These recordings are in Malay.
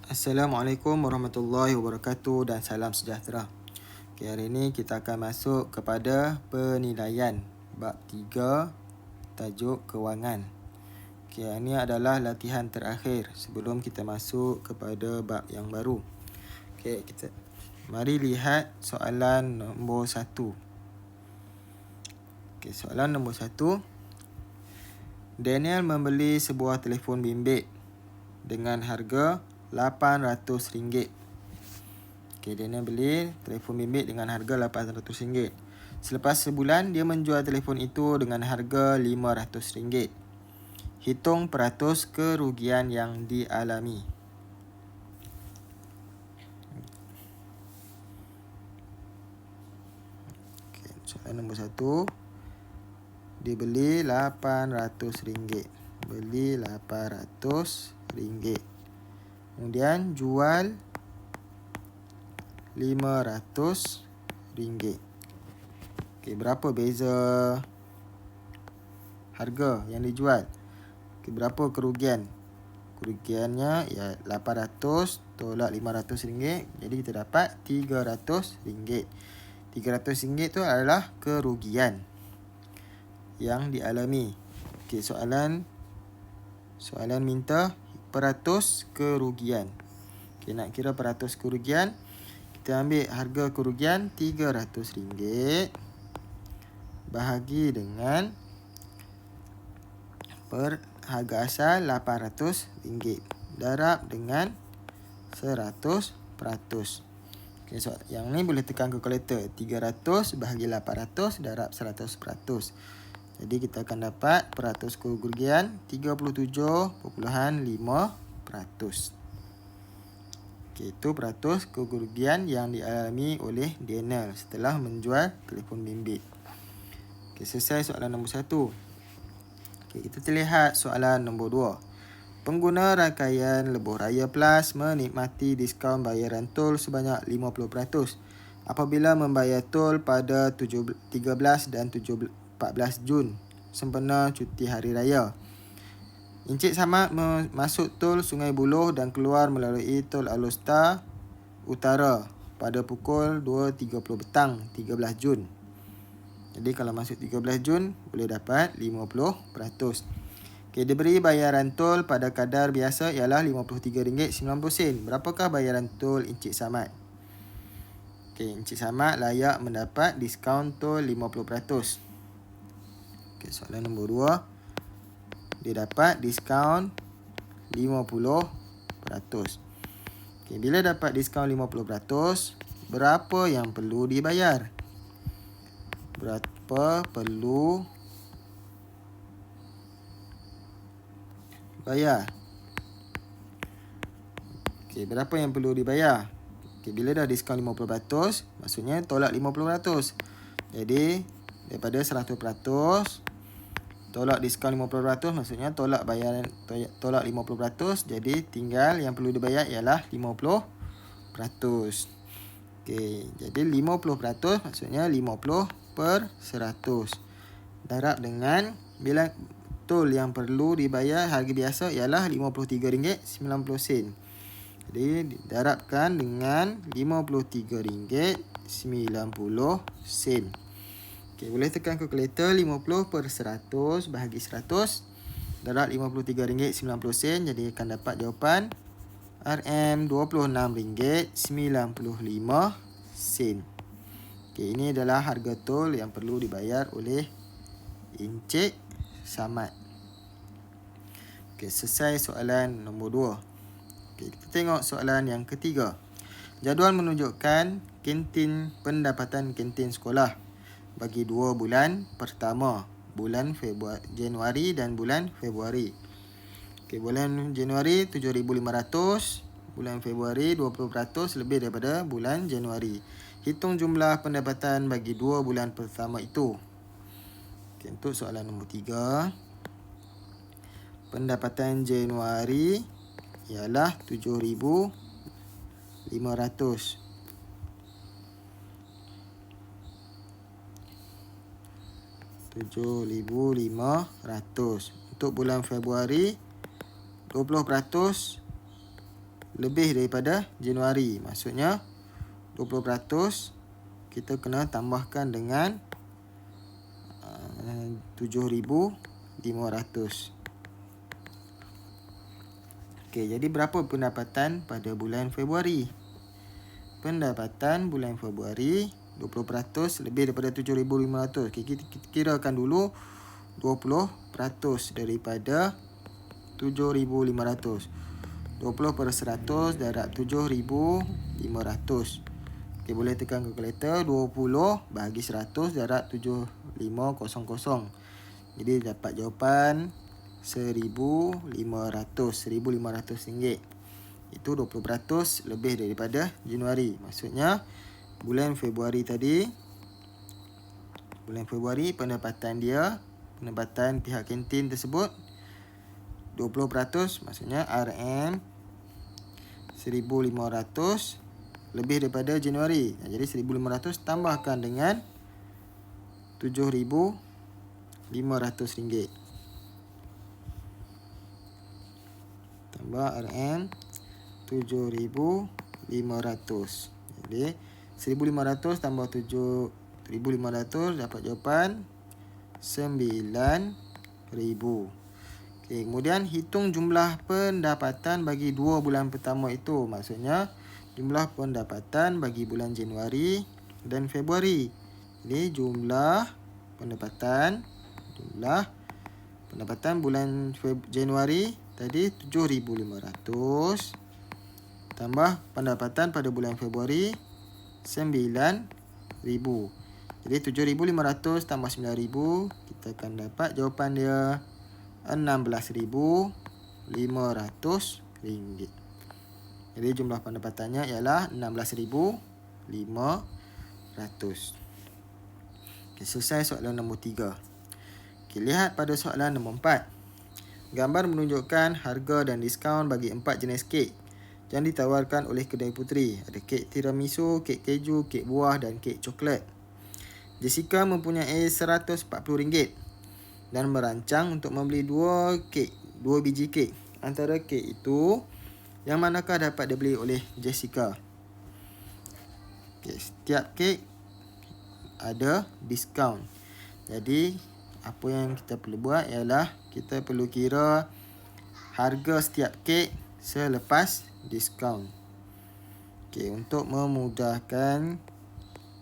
Assalamualaikum warahmatullahi wabarakatuh dan salam sejahtera. Okay, hari ini kita akan masuk kepada penilaian bab 3 tajuk kewangan. Okay, ini adalah latihan terakhir sebelum kita masuk kepada bab yang baru. Okay, mari lihat soalan nombor 1. Okay, soalan nombor 1. Daniel membeli sebuah telefon bimbit dengan harga RM800. Okay, Daniel beli telefon bimbit dengan harga RM800. Selepas sebulan, dia menjual telefon itu dengan harga RM500. Hitung peratus kerugian yang dialami. Okay, soalan nombor 1. Dia beli RM800. Beli RM800. Kemudian jual RM500. Okey, berapa beza harga yang dijual? Okey, berapa kerugian? Kerugiannya ya RM800 tolak RM500. Jadi kita dapat RM300. RM300 tu adalah kerugian yang dialami. Okey, soalan minta peratus kerugian. Okay, nak kira peratus kerugian, kita ambil harga kerugian RM300 bahagi dengan harga asal RM800 darab dengan 100%. Okay, so yang ni boleh tekan kalkulator. 300 bahagi 800 darab 100%. Jadi kita akan dapat peratus kerugian 37.5%. Okay, itu peratus kerugian yang dialami oleh Daniel setelah menjual telefon bimbit. Okay, selesai soalan nombor 1. Okay, kita terlihat soalan nombor 2. Pengguna rangkaian Lebuh Raya Plus menikmati diskaun bayaran tol sebanyak 50% apabila membayar tol pada 13 dan 14 Jun sempena cuti hari raya. Encik Samad masuk tol Sungai Buloh dan keluar melalui tol Alor Setar Utara pada pukul 2.30 petang 13 Jun. Jadi kalau masuk 13 Jun boleh dapat 50%. Okay, diberi bayaran tol pada kadar biasa ialah RM53.90. Berapakah bayaran tol Encik Samad? Okay, Encik Samad layak mendapat diskaun tol 50%. Okay, soalan nombor 2. Dia dapat diskaun 50%. Okay, bila dapat diskaun 50%, berapa yang perlu dibayar? Berapa perlu bayar? Okay, berapa yang perlu dibayar? Okay, bila dah diskaun 50%, maksudnya tolak 50%. Jadi, daripada 100%, tolak diskaun 50%, maksudnya tolak 50%. Jadi, tinggal yang perlu dibayar ialah 50%. Okay, jadi 50% maksudnya 50/100. Darab dengan bila tol yang perlu dibayar harga biasa ialah RM53.90. Jadi darabkan dengan RM53.90. Okey, boleh tekan kalkulator. 50/100 bahagi 100 darab RM53.90. Jadi akan dapat jawapan RM26.95. Okey, ini adalah harga tol yang perlu dibayar oleh Encik Samad. Okey, selesai soalan nombor 2. Okey, kita tengok soalan yang ketiga. Jadual menunjukkan kantin pendapatan kantin sekolah bagi 2 bulan pertama, bulan Januari dan bulan Februari. Okey, bulan Januari 7,500, bulan Februari 20% lebih daripada bulan Januari. Hitung jumlah pendapatan bagi 2 bulan pertama itu. Okey, untuk soalan nombor 3. Pendapatan Januari ialah 7,500. RM7,500. Untuk bulan Februari 20% lebih daripada Januari. Maksudnya 20% kita kena tambahkan dengan 7,500. Okey, jadi berapa pendapatan pada bulan Februari? Pendapatan bulan Februari 20% lebih daripada 7,500. Okay, kita kirakan dulu 20% daripada 7,500. 20% darab 7,500. Okay, boleh tekan kalkulator. 20 bahagi 100 darab 7,500. Jadi dapat jawapan 1,500 ringgit. Itu 20% lebih daripada Januari. Maksudnya bulan Februari tadi, bulan Februari pendapatan pihak kantin tersebut 20%, maksudnya RM 1,500 lebih daripada Januari. Jadi 1,500 tambahkan dengan 7,500 ringgit. Tambah RM 7,500. Jadi 1,500 tambah 7,500 dapat jawapan 9,000. Okay, kemudian hitung jumlah pendapatan bagi 2 bulan pertama itu. Maksudnya jumlah pendapatan bagi bulan Januari dan Februari. Jadi jumlah pendapatan bulan Januari tadi 7,500 tambah pendapatan pada bulan Februari 9,000. Jadi 7,500 tambah 9,000, kita akan dapat jawapan dia RM16,500. Jadi jumlah pendapatannya ialah RM16,500. Okay, selesai soalan nombor 3. Okay, lihat pada soalan nombor 4. Gambar menunjukkan harga dan diskaun bagi 4 jenis kek yang ditawarkan oleh kedai puteri. Ada kek tiramisu, kek keju, kek buah dan kek coklat. Jessica mempunyai RM140 dan merancang untuk membeli 2 biji kek. Antara kek itu, yang manakah dapat dibeli oleh Jessica? Okay, setiap kek ada diskaun. Jadi apa yang kita perlu buat ialah kita perlu kira harga setiap kek selepas diskaun. Okay, untuk memudahkan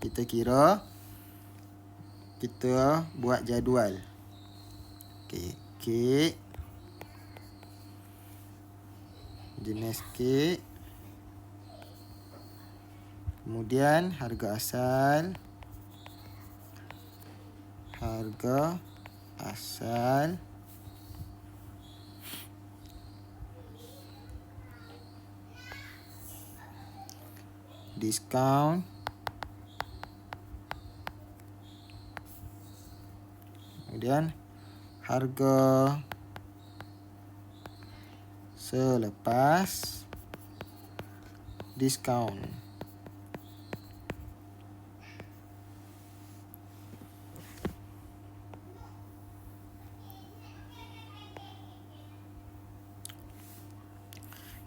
kita kira, kita buat jadual. Okay, kek, jenis kek, kemudian harga asal, diskaun, kemudian harga selepas diskaun.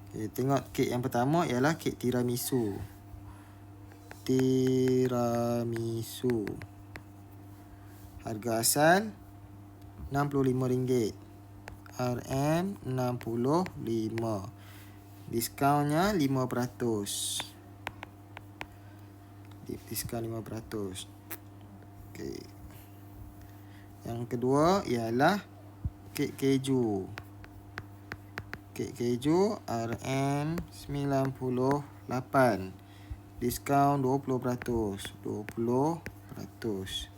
Okay, tengok kek yang pertama ialah kek tiramisu. Harga asal RM65. RM65. Diskaunnya 5%. Diskaun 5%. Okay. Yang kedua ialah kek keju. Kek keju RM98. Diskaun 20%.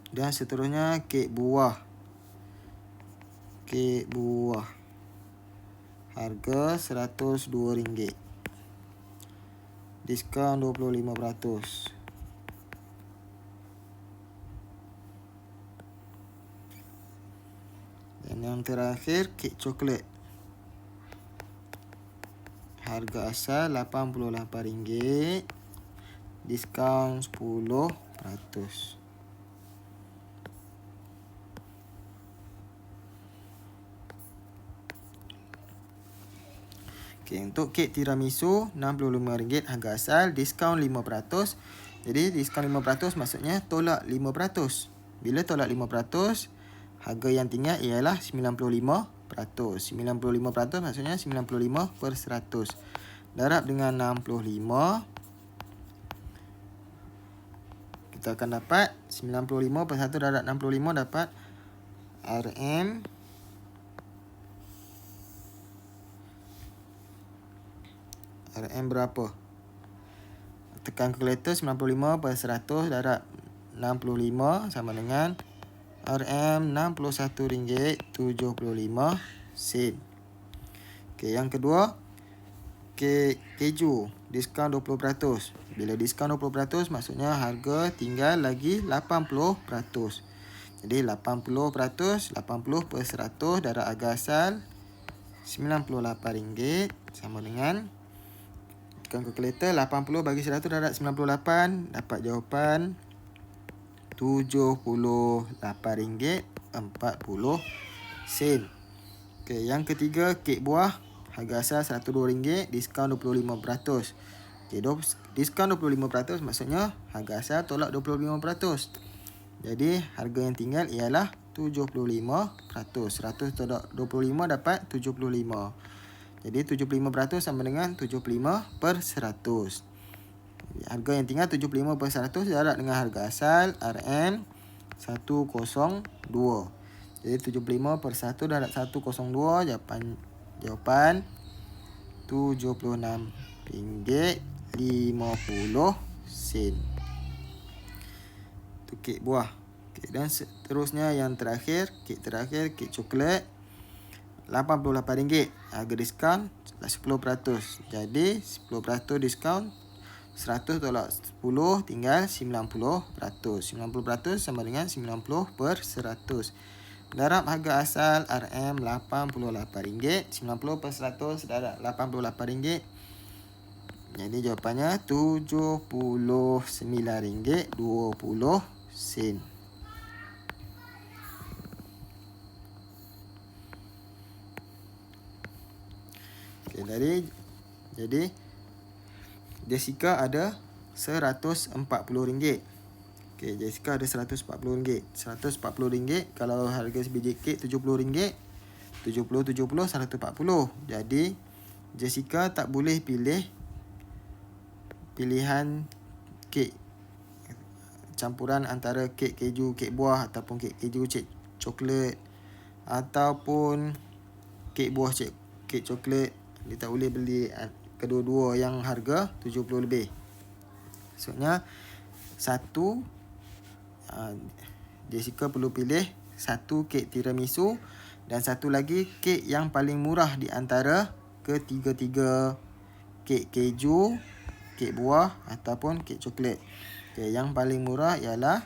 Dan seterusnya kek buah. Harga RM102. Diskaun 25%. Dan yang terakhir kek coklat. Harga asal RM88. Diskaun 10%. Okey, untuk kek tiramisu RM65 harga asal, diskaun 5%. Jadi diskaun 5% maksudnya tolak 5%. Bila tolak 5%, harga yang tinggal ialah 95%. 95% maksudnya 95/100. Darab dengan 65, kita akan dapat 95/1 darab 65 dapat RM berapa? Tekan kalkulator, 95/100 darab 65 sama dengan RM61.75. Okey, yang kedua, kek keju diskaun 20%. Bila diskaun 20% maksudnya harga tinggal lagi 80%. Jadi 80%, 80/100 darab harga asal RM98 sama dengan, tekan kalkulator, 80 bagi 100 darab 98, dapat jawapan RM78.40. Okey, yang ketiga, kek buah harga asal RM102, diskaun 25%. Okey, diskaun 25% maksudnya harga asal tolak 25%. Jadi harga yang tinggal ialah 75%. 100 tolak 25 dapat 75. Jadi 75% sama dengan 75/100. Harga yang tinggal 75/100 darab dengan harga asal RM102. Jadi 75/1 darab 102, jawapan RM76.50. Itu kek buah. Okay, dan seterusnya yang terakhir, kek coklat RM88. Harga diskaun 10%. Jadi 10% diskaun, 100 tolak 10 tinggal 90%. 90% sama dengan 90/100. Darab harga asal RM88. 90/100 darab RM88. Jadi jawapannya RM79.20. Okey, jadi Jessica ada RM140. Okey, Jessica ada RM140. RM140 kalau harga sebiji kek RM70. 70 140. Jadi Jessica tak boleh pilih pilihan kek campuran antara kek keju, kek buah ataupun kek keju, kek coklat ataupun kek buah, kek coklat. Dia tak boleh beli kedua-dua yang harga RM70 lebih. Maksudnya Jessica perlu pilih satu kek tiramisu dan satu lagi kek yang paling murah di antara ketiga-tiga kek keju, kek buah ataupun kek coklat. Okay, yang paling murah ialah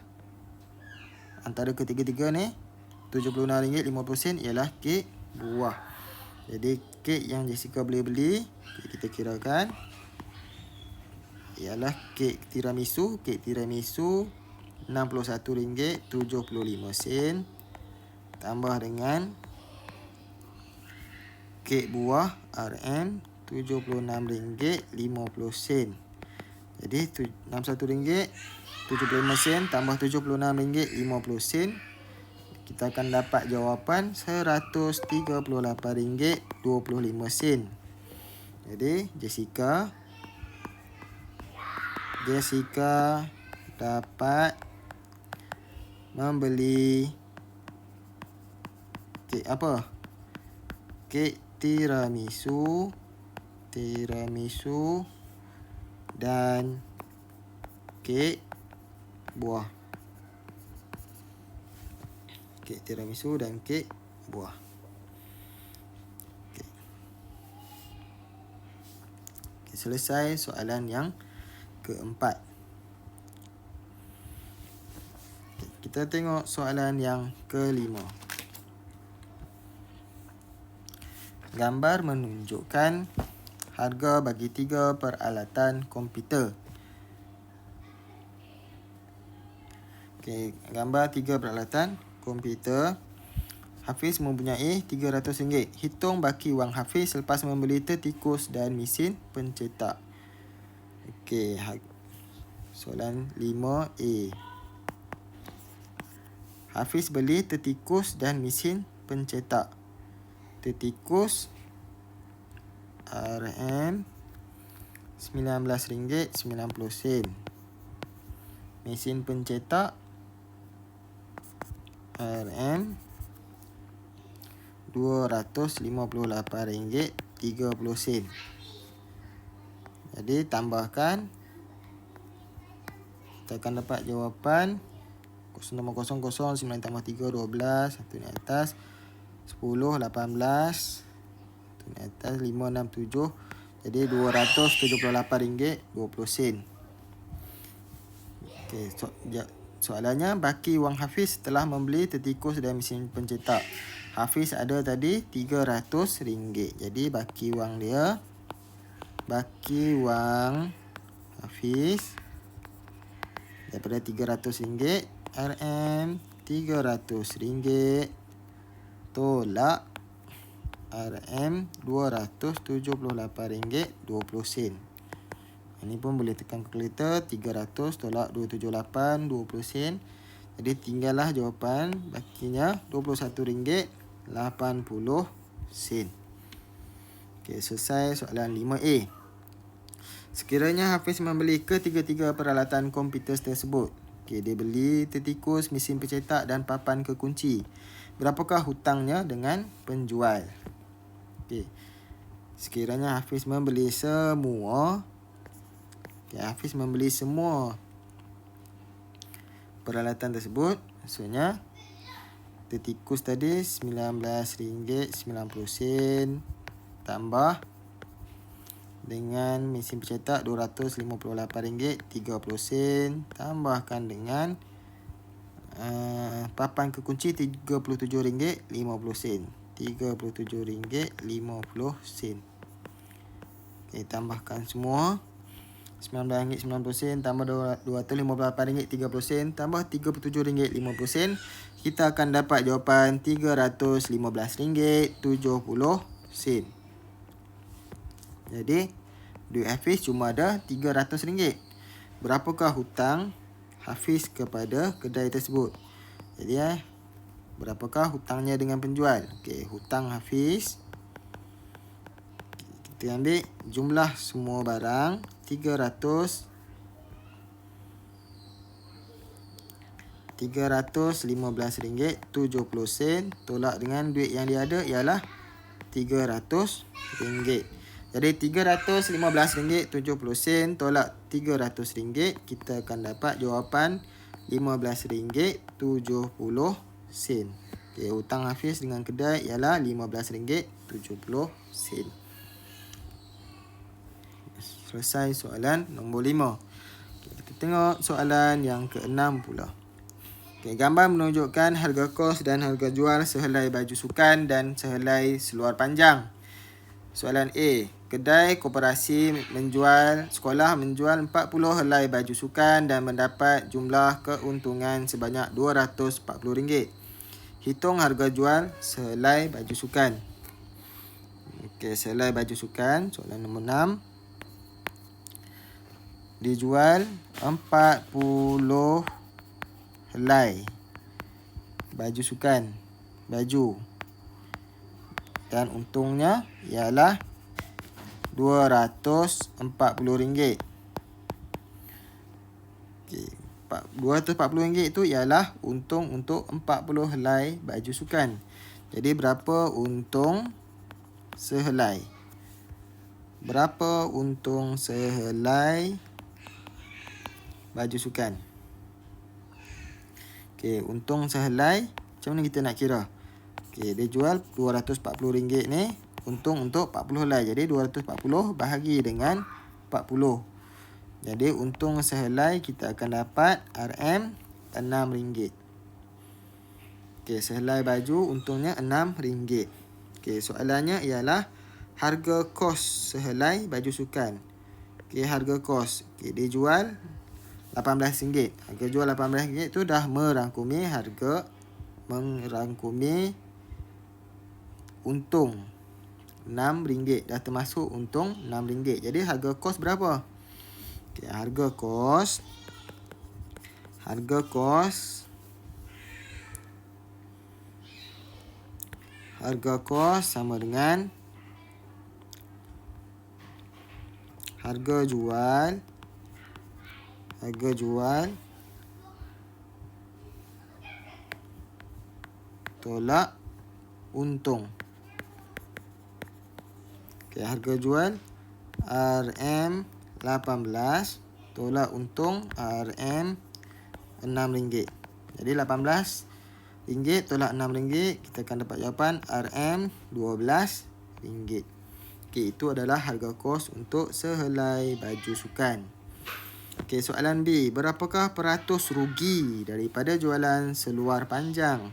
antara ketiga-tiga ni, RM76.50 ialah kek buah. Jadi kek yang Jessica boleh beli, kita kirakan ialah kek tiramisu. Kek tiramisu RM61.75 tambah dengan kek buah RM76.50. Jadi RM61.75 tambah RM76.50, kita akan dapat jawapan RM138.25. Jadi Jessica dapat membeli kek apa? Kek tiramisu dan kek buah. Kek tiramisu dan kek buah. Okay. Okay, selesai soalan yang keempat. Okay, kita tengok soalan yang kelima. Gambar menunjukkan harga bagi 3 peralatan komputer. Okey, gambar 3 peralatan komputer. Hafiz mempunyai RM300. Hitung baki wang Hafiz selepas membeli tertikus dan mesin pencetak. Okey, soalan 5A. Hafiz beli tertikus dan mesin pencetak. Tertikus RM19.90. Mesin pencetak RM258.30. Jadi tambahkan, kita akan dapat jawapan 0,00 9 tambah 3 12, 1 ni atas 10 18, 1 ni atas 5 6 7. Jadi RM278.20. Okey, soalannya baki wang Hafiz setelah membeli tertikus dan mesin pencetak. Hafiz ada tadi RM300. Jadi baki wang Hafiz daripada RM300, RM300 tolak RM278.20. Ini pun boleh tekan kalkulator. 300 tolak 278, 20 sen. Jadi tinggallah jawapan bakinya RM21.80. Okey, selesai soalan 5A. Sekiranya Hafiz membeli ketiga-tiga peralatan komputer tersebut. Okey, dia beli tertikus, mesin pencetak dan papan kekunci. Berapakah hutangnya dengan penjual? Okey. Sekiranya Hafiz membeli semua. Okey, Hafiz membeli semua peralatan tersebut. Maksudnya tertikus tadi RM19.90 tambah dengan mesin pencetak RM258.30, tambahkan dengan papan kekunci RM37.50. RM37.50. Okey, tambahkan semua. RM19.90 tambah RM258.30 tambah RM37.50. Kita akan dapat jawapan RM315.70. Jadi duit Hafiz cuma ada RM300. Berapakah hutang Hafiz kepada kedai tersebut? Jadi berapakah hutangnya dengan penjual? Okey, hutang Hafiz, kita ambil jumlah semua barang RM315.70 tolak dengan duit yang dia ada ialah RM300. Jadi RM315.70 tolak RM300, kita akan dapat jawapan RM15.70. Okey, hutang Hafiz dengan kedai ialah RM15.70. Selesai soalan nombor 5. Kita tengok soalan yang ke-6 pula. Okay, gambar menunjukkan harga kos dan harga jual sehelai baju sukan dan sehelai seluar panjang. Soalan A. Kedai koperasi sekolah menjual 40 helai baju sukan dan mendapat jumlah keuntungan sebanyak RM240. Hitung harga jual sehelai baju sukan. Okey, sehelai baju sukan. Soalan nombor 6. Dijual 40 helai baju sukan, baju, dan untungnya ialah RM240. Okey, RM240 itu ialah untung untuk 40 helai baju sukan. Jadi berapa untung sehelai? Berapa untung sehelai baju sukan? Okey, untung sehelai macam mana kita nak kira? Okey, dia jual RM240 ni, untung untuk 40 helai. Jadi 240 bahagi dengan 40. Jadi untung sehelai kita akan dapat RM6. Okey, sehelai baju untungnya RM6. Okey, soalannya ialah harga kos sehelai baju sukan. Okey, harga kos. Okey, dia jual RM18. Harga jual RM18 itu dah merangkumi untung RM6. Dah termasuk untung RM6. Jadi harga kos berapa? Okay, harga kos sama dengan harga jual tolak untung. Okay, harga jual RM18 tolak untung RM6. Jadi RM18 tolak RM6, kita akan dapat jawapan RM12. Okay, itu adalah harga kos untuk sehelai baju sukan. Okay, soalan B. Berapakah peratus rugi daripada jualan seluar panjang?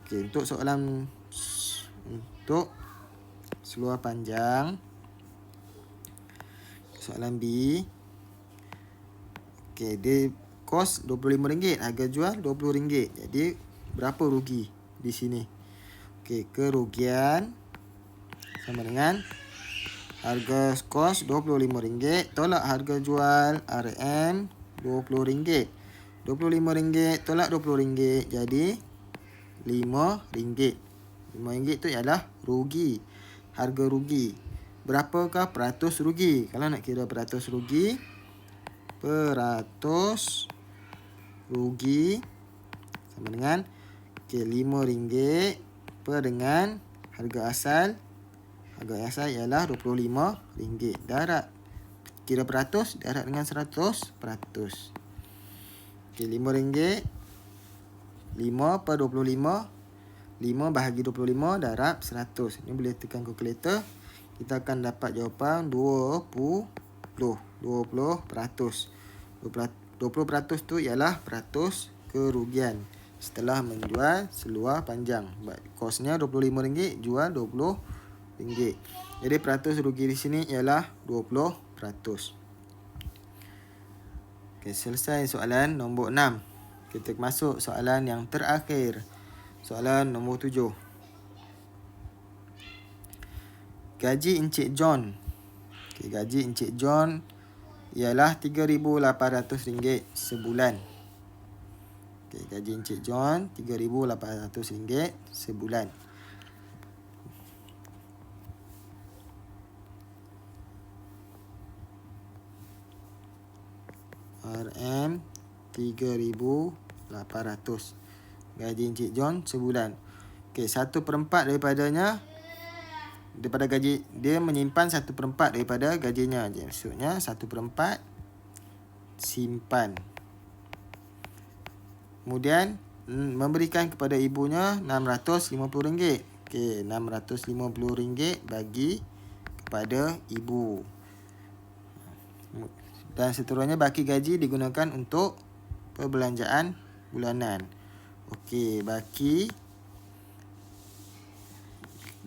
Okay, untuk seluar panjang, soalan B. Okay, dia kos RM25, harga jual RM20. Jadi berapa rugi di sini? Okay, kerugian sama dengan harga kos RM25 tolak harga jual RM20. RM25 tolak RM20 jadi RM5. RM5 itu ialah rugi. Harga rugi. Berapakah peratus rugi? Kalau nak kira peratus rugi, sama dengan RM5 per dengan harga asal. Harga asal ialah RM25. Darab kira peratus, darab dengan 100%. Okay, RM5. 5 per 25. 5 bahagi 25 darab 100. Ini boleh tekan kalkulator. Kita akan dapat jawapan 20%. 20% tu ialah peratus kerugian setelah menjual seluar panjang. Kosnya RM25, jual RM20. Jadi peratus rugi di sini ialah 20%. Okey, selesai soalan nombor 6. Kita masuk soalan yang terakhir. Soalan nombor 7. Gaji Encik John. Okey, gaji Encik John ialah RM3,800 sebulan. Okey, gaji Encik John RM3,800 sebulan. RM3,800 gaji Encik John sebulan. Okey, 1/4 daripada gaji dia, menyimpan 1/4 daripada gajinya. Maksudnya 1/4 simpan. Kemudian memberikan kepada ibunya RM650. Okey, RM650 bagi kepada ibu. Dan seterusnya baki gaji digunakan untuk perbelanjaan bulanan. Okey, baki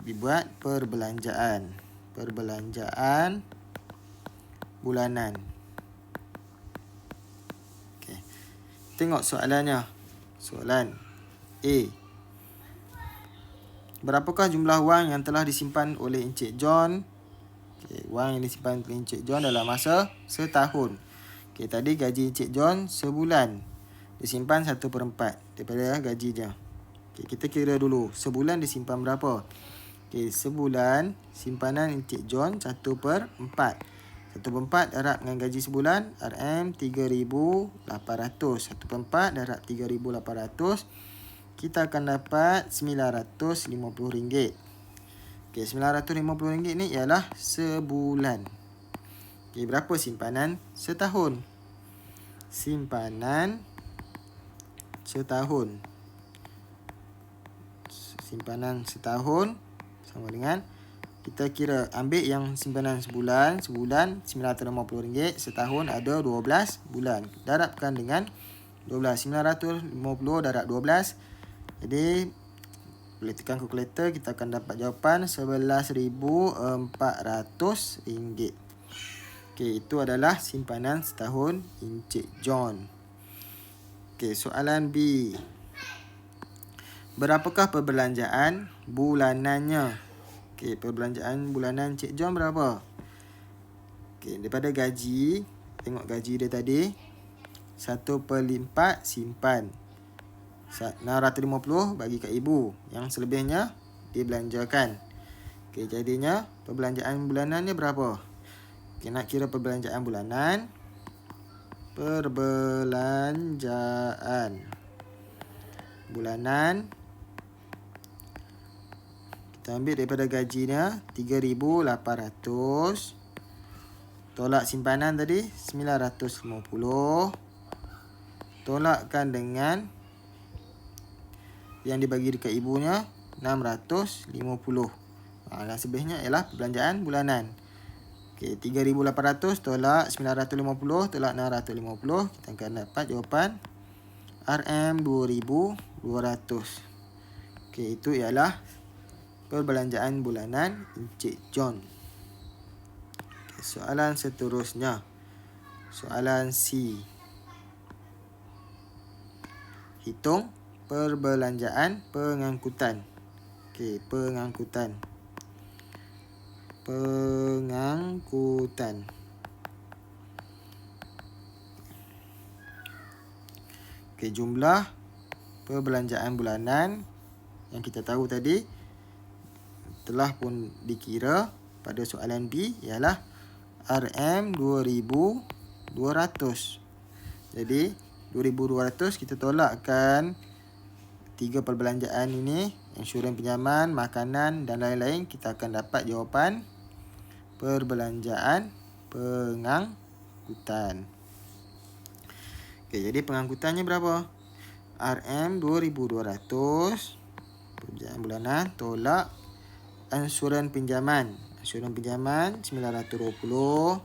dibuat perbelanjaan bulanan. Okey. Tengok soalannya. Soalan A. Berapakah jumlah wang yang telah disimpan oleh Encik John? Okay, wang yang disimpan oleh Encik John dalam masa setahun. Okay, tadi gaji Encik John sebulan. Disimpan 1/4 daripada gajinya. Okay, kita kira dulu. Sebulan disimpan berapa? Okay, sebulan simpanan Encik John 1/4. 1/4 darab dengan gaji sebulan RM3,800. 1/4 darab RM3,800. Kita akan dapat RM950. Okey, RM950 ni ialah sebulan. Okey, berapa simpanan setahun? Simpanan setahun sama dengan, kita kira ambil yang simpanan sebulan RM950, setahun ada 12 bulan. Darabkan dengan 12. 950 darab 12. Jadi boleh tekan kalkulator, kita akan dapat jawapan RM11,400. Okey, itu adalah simpanan setahun Encik John. Okey, soalan B. Berapakah perbelanjaan bulanannya? Okey, perbelanjaan bulanan Cik John berapa? Okey, daripada gaji, tengok gaji dia tadi. 1/4 simpan. 650 bagi kat ibu. Yang selebihnya dia belanjakan. Okey, jadinya perbelanjaan bulanannya berapa? Okey, nak kira perbelanjaan bulanan. Perbelanjaan bulanan. Kita ambil daripada gajinya 3,800. Tolak simpanan tadi 950. Tolakkan dengan yang dibagi dekat ibunya 650. Dan selebihnya ialah perbelanjaan bulanan. Okey, 3,800 tolak 950 tolak 650. Kita akan dapat jawapan RM2,200. Okey, itu ialah perbelanjaan bulanan Encik John. Okay, soalan seterusnya. Soalan C. Hitung perbelanjaan pengangkutan. Okey, pengangkutan. Okey, jumlah perbelanjaan bulanan yang kita tahu tadi telah pun dikira pada soalan B ialah RM2,200. Jadi 2,200 kita tolakkan 3 perbelanjaan ini, insurans pinjaman, makanan dan lain-lain, kita akan dapat jawapan perbelanjaan pengangkutan. Okey, jadi pengangkutannya berapa? RM2,200 perbelanjaan bulanan tolak ansuran pinjaman. Ansuran pinjaman 920.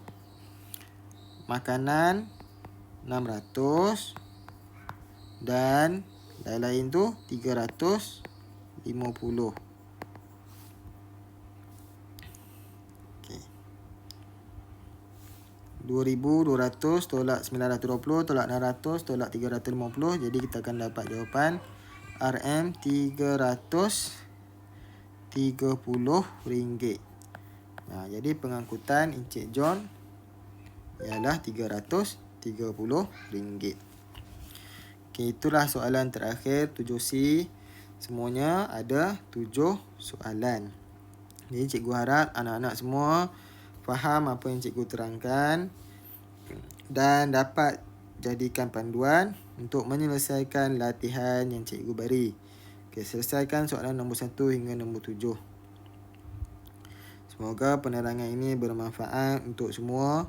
Makanan 600. Dan lain-lain tu 350. Okey. 2,200 tolak 920 tolak 600 tolak 350. Jadi kita akan dapat jawapan RM330. Jadi pengangkutan Encik John ialah RM330. Okey, itulah soalan terakhir 7C. Semuanya ada 7 soalan. Jadi cikgu harap anak-anak semua faham apa yang cikgu terangkan dan dapat jadikan panduan untuk menyelesaikan latihan yang cikgu beri. Okey, selesaikan soalan nombor 1 hingga nombor 7. Semoga penerangan ini bermanfaat untuk semua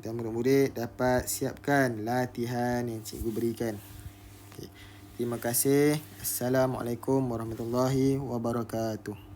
dan murid-murid dapat siapkan latihan yang cikgu berikan. Okey, terima kasih. Assalamualaikum warahmatullahi wabarakatuh.